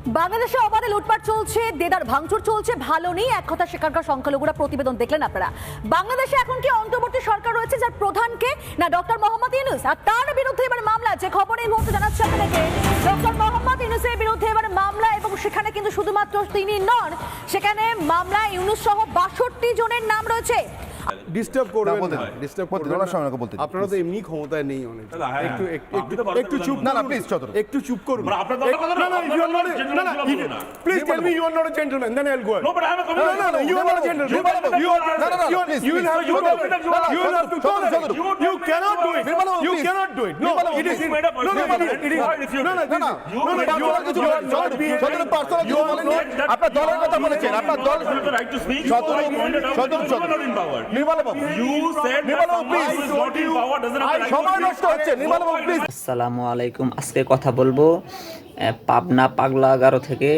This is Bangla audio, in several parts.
বাংলাদেশে অবাধে লুটপাট চলছে, দেদার ভাঙচুর চলছে, ভালো নেই এক কথা সেখানকার সংখ্যালঘুরা প্রতিবেদন দেখলেন আপনারা। বাংলাদেশে এখন কি অন্তর্বর্তী সরকার রয়েছে যার প্রধানকে না ডক্টর মোহাম্মদ ইউনূস, আর তার বিরুদ্ধে এবার মামলা, যে খবর এই মুহূর্তে জানাচ্ছে আপনাদেরকে ডক্টর মোহাম্মদ ইউনূসের বিরুদ্ধে এবার মামলা, এবং সেখানে কিন্তু শুধুমাত্র তিনি নন, সেখানে মামলায় ইউনূস সহ 62 জনের নাম রয়েছে। ডিস্টার্ব করবেন না, ডিস্টার্ব করবেন না। আপনারা তো এমনি ক্ষমতায় নেই অনেক। একটু চুপ না, প্লিজ চতুর একটু চুপ করুন। না না, please tell me you are not a gentleman, then I will go. No but I am a communist. No, you are not a gentleman. You will have to go there. You cannot do it. You cannot do it. No, it is made up. No, it is. You are not. আপনার দলের কথা বলেছেন, আপনার দল right to speak. চতুর আসসালামু আলাইকুম। আজকে কথা বলবো পাবনা পাগলাগারো থেকে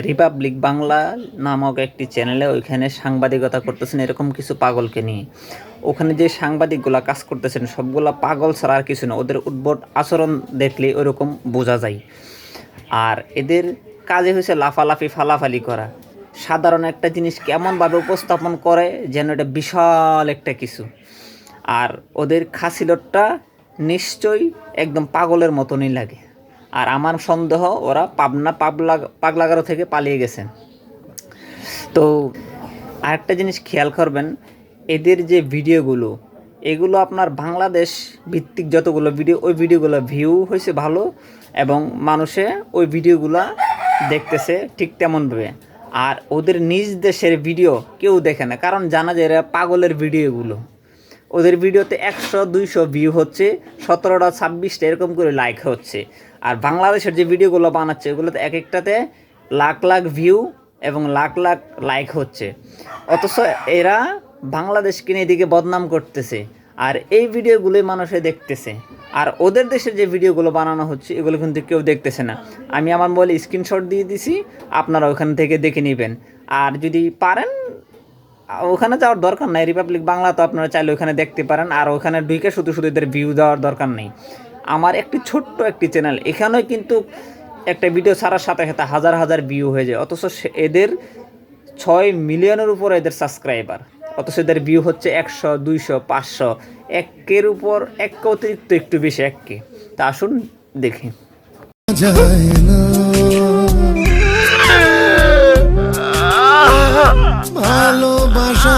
রিপাবলিক বাংলা নামক একটি চ্যানেলে, ওইখানে সাংবাদিকতা করতেছেন এরকম কিছু পাগলকে নিয়ে। ওখানে যে সাংবাদিকগুলা কাজ করতেছেন সবগুলা পাগল ছাড়া আর কিছু না, ওদের উদ্ভট আচরণ দেখলে ওরকম বোঝা যায়। আর এদের কাজে হয়েছে লাফালাফি ফালাফালি করা। সাধারণ একটা জিনিস কেমনভাবে উপস্থাপন করে যেন এটা বিশাল একটা কিছু। আর ওদের খাসিলতটা নিশ্চয়ই একদম পাগলের মতনই লাগে। আর আমার সন্দেহ ওরা পাবনা পাগলাগারো থেকে পালিয়ে গেছেন। তো আরেকটা জিনিস খেয়াল করবেন, এদের যে ভিডিওগুলো, এগুলো আপনার বাংলাদেশ ভিত্তিক যতগুলো ভিডিও, ওই ভিডিওগুলো ভিউ হয়েছে ভালো, এবং মানুষে ওই ভিডিওগুলো দেখতেছে ঠিক তেমনভাবে। আর ওদের নিজ দেশের ভিডিও কেউ দেখে না, কারণ জানা যায় এরা পাগলের ভিডিওগুলো। ওদের ভিডিওতে 100-200 ভিউ হচ্ছে, 17টা 26টা এরকম করে লাইক হচ্ছে। আর বাংলাদেশের যে ভিডিওগুলো বানাচ্ছে ওগুলোতে এক একটাতে লাখ লাখ ভিউ এবং লাখ লাখ লাইক হচ্ছে, অথচ এরা বাংলাদেশকে নিয়ে এদিকে বদনাম করতেছে। আর এই ভিডিওগুলোই মানুষে দেখতেছে। আর ওদের দেশের যে ভিডিওগুলো বানানো হচ্ছে এগুলো কিন্তু কেউ দেখতেছে না। আমি আমার মোবাইলে স্ক্রিনশট দিয়ে দিছি, আপনারা ওখান থেকে দেখে নেবেন। আর যদি পারেন ওখানে যাওয়ার দরকার নাই, রিপাবলিক বাংলা তো আপনারা চাইলে ওখানে দেখতে পারেন। আর ওখানে ঢুকে শুধু শুধু এদের ভিউ দেওয়ার দরকার নেই। আমার একটি ছোট্ট একটি চ্যানেল, এখানেও কিন্তু একটা ভিডিও ছাড়ার সাথে সাথে হাজার হাজার ভিউ হয়ে যায়, অথচ এদের 6 মিলিয়নের উপর এদের সাবস্ক্রাইবার, অথচ এদের ভিউ হচ্ছে 100, 200, 500, 1-এর উপর, 1 অতিরিক্ত একটু বেশি 1-কে। তা আসুন দেখি। ভালোবাসা